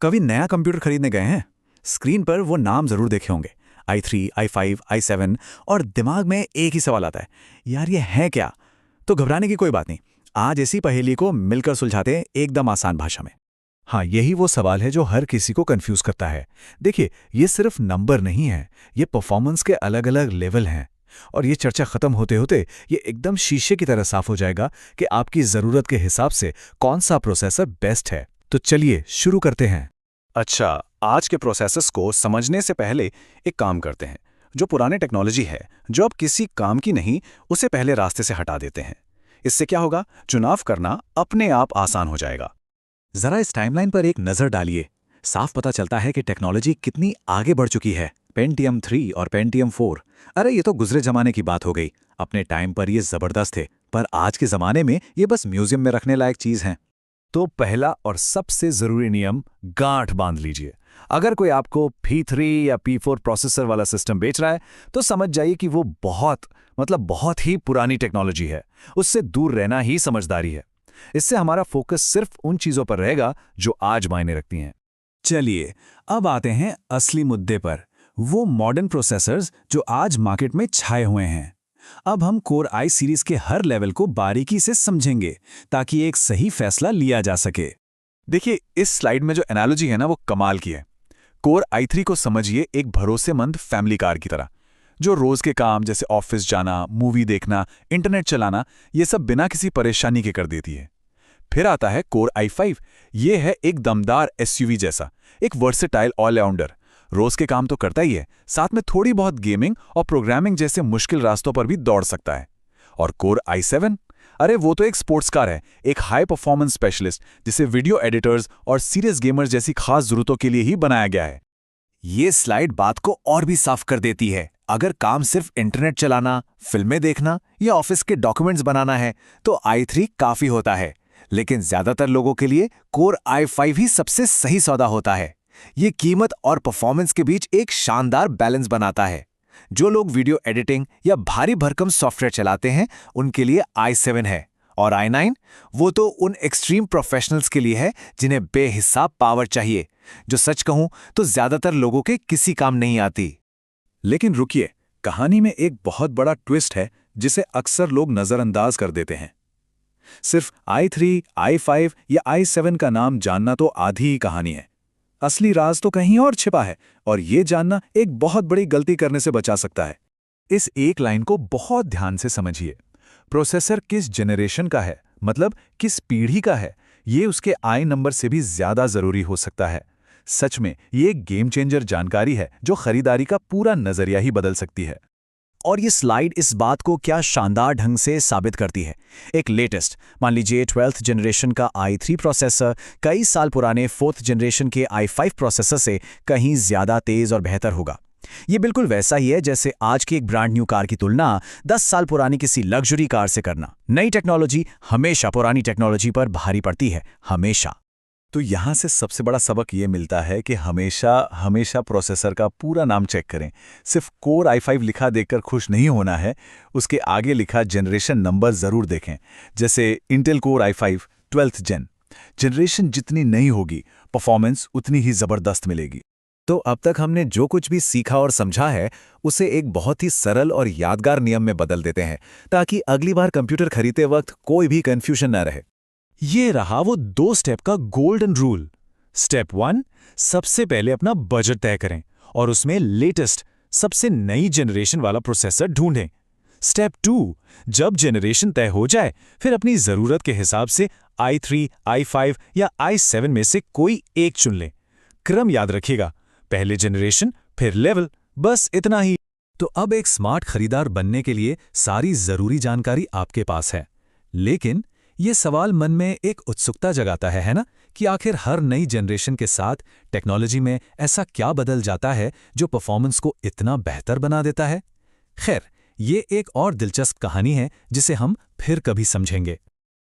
कभी नया कंप्यूटर खरीदने गए हैं? स्क्रीन पर वो नाम जरूर देखे होंगे, i3, i5, i7, और दिमाग में एक ही सवाल आता है, यार ये है क्या? तो घबराने की कोई बात नहीं। आज इसी पहेली को मिलकर सुलझाते हैं एकदम आसान भाषा में। हाँ, यही वो सवाल है जो हर किसी को कंफ्यूज करता है। देखिए, ये सिर्फ नंबर नहीं है, ये परफॉर्मेंस के अलग अलग लेवल हैं। और ये चर्चा खत्म होते होते ये एकदम शीशे की तरह साफ हो जाएगा कि आपकी ज़रूरत के हिसाब से कौन सा प्रोसेसर बेस्ट है। तो चलिए शुरू करते हैं। अच्छा, आज के प्रोसेसर्स को समझने से पहले एक काम करते हैं। जो पुराने टेक्नोलॉजी है, जो अब किसी काम की नहीं, उसे पहले रास्ते से हटा देते हैं। इससे क्या होगा? चुनाव करना अपने आप आसान हो जाएगा। जरा इस टाइमलाइन पर एक नज़र डालिए। साफ पता चलता है कि टेक्नोलॉजी कितनी आगे बढ़ चुकी है। पेंटियम 3 और पेंटियम 4, अरे ये तो गुजरे जमाने की बात हो गई। अपने टाइम पर ये जबरदस्त थे, पर आज के ज़माने में ये बस म्यूजियम में रखने लायक चीज़ हैं। तो पहला और सबसे जरूरी नियम, गांठ बांध लीजिए। अगर कोई आपको P3 या P4 प्रोसेसर वाला सिस्टम बेच रहा है तो समझ जाइए कि वो बहुत ही पुरानी टेक्नोलॉजी है। उससे दूर रहना ही समझदारी है। इससे हमारा फोकस सिर्फ उन चीजों पर रहेगा जो आज मायने रखती हैं। चलिए, अब आते हैं असली मुद्दे पर, वो मॉडर्न प्रोसेसर्स जो आज मार्केट में छाए हुए हैं। अब हम कोर आई सीरीज के हर लेवल को बारीकी से समझेंगे ताकि एक सही फैसला लिया जा सके। देखिए, इस स्लाइड में जो एनालॉजी है ना, वो कमाल की है। कोर i3 को समझिए एक भरोसेमंद फैमिली कार की तरह, जो रोज के काम जैसे ऑफिस जाना, मूवी देखना, इंटरनेट चलाना, ये सब बिना किसी परेशानी के कर देती है। फिर आता है कोर i5। ये है एक दमदार एसयूवी जैसा, एक वर्सेटाइल ऑलराउंडर। रोज के काम तो करता ही है, साथ में थोड़ी बहुत गेमिंग और प्रोग्रामिंग जैसे मुश्किल रास्तों पर भी दौड़ सकता है। और कोर i7, अरे वो तो एक स्पोर्ट्स कार है, एक हाई परफॉर्मेंस स्पेशलिस्ट जिसे वीडियो एडिटर्स और सीरियस गेमर्स जैसी खास जरूरतों के लिए ही बनाया गया है। ये स्लाइड बात को और भी साफ कर देती है। अगर काम सिर्फ इंटरनेट चलाना, फिल्में देखना या ऑफिस के डॉक्यूमेंट्स बनाना है तो i3 काफी होता है। लेकिन ज्यादातर लोगों के लिए कोर i5 ही सबसे सही सौदा होता है। ये कीमत और परफॉर्मेंस के बीच एक शानदार बैलेंस बनाता है। जो लोग वीडियो एडिटिंग या भारी भरकम सॉफ्टवेयर चलाते हैं उनके लिए i7 है, और i9 वो तो उन एक्सट्रीम प्रोफेशनल्स के लिए है जिन्हें बेहिसाब पावर चाहिए, जो सच कहूं तो ज्यादातर लोगों के किसी काम नहीं आती। लेकिन रुकिए, कहानी में एक बहुत बड़ा ट्विस्ट है जिसे अक्सर लोग नजरअंदाज कर देते हैं। सिर्फ i3, i5 या i7 का नाम जानना तो आधी ही कहानी है। असली राज तो कहीं और छिपा है, और ये जानना एक बहुत बड़ी गलती करने से बचा सकता है। इस एक लाइन को बहुत ध्यान से समझिए। प्रोसेसर किस जनरेशन का है, मतलब किस पीढ़ी का है, ये उसके आई नंबर से भी ज्यादा जरूरी हो सकता है। सच में ये एक गेम चेंजर जानकारी है जो खरीदारी का पूरा नजरिया ही बदल सकती है। और ये स्लाइड इस बात को क्या शानदार ढंग से साबित करती है। एक लेटेस्ट, मान लीजिए 12th जनरेशन का i3 प्रोसेसर कई साल पुराने 4th जनरेशन के i5 प्रोसेसर से कहीं ज़्यादा तेज़ और बेहतर होगा। ये बिल्कुल वैसा ही है जैसे आज की एक ब्रांड न्यू कार की तुलना 10 साल पुरानी किसी लग्जरी कार से करना। नई टेक्नोलॉजी हमेशा पुरानी टेक्नोलॉजी पर भारी पड़ती है, हमेशा। तो यहाँ से सबसे बड़ा सबक ये मिलता है कि हमेशा प्रोसेसर का पूरा नाम चेक करें। सिर्फ कोर i5 लिखा देखकर खुश नहीं होना है, उसके आगे लिखा जनरेशन नंबर ज़रूर देखें। जैसे इंटेल कोर i5 12th जेन। जनरेशन जितनी नई होगी, परफॉर्मेंस उतनी ही ज़बरदस्त मिलेगी। तो अब तक हमने जो कुछ भी सीखा और समझा है, उसे एक बहुत ही सरल और यादगार नियम में बदल देते हैं, ताकि अगली बार कंप्यूटर खरीदते वक्त कोई भी कन्फ्यूजन न रहे। ये रहा वो 2 स्टेप का गोल्डन रूल। स्टेप 1, सबसे पहले अपना बजट तय करें और उसमें लेटेस्ट, सबसे नई जनरेशन वाला प्रोसेसर ढूंढें। स्टेप 2, जब जनरेशन तय हो जाए, फिर अपनी ज़रूरत के हिसाब से i3, i5 या i7 में से कोई एक चुन लें। क्रम याद रखिएगा, पहले जनरेशन फिर लेवल, बस इतना ही। तो अब एक स्मार्ट खरीदार बनने के लिए सारी ज़रूरी जानकारी आपके पास है। लेकिन ये सवाल मन में एक उत्सुकता जगाता है ना, कि आखिर हर नई जनरेशन के साथ टेक्नोलॉजी में ऐसा क्या बदल जाता है जो परफॉर्मेंस को इतना बेहतर बना देता है। खैर, ये एक और दिलचस्प कहानी है जिसे हम फिर कभी समझेंगे।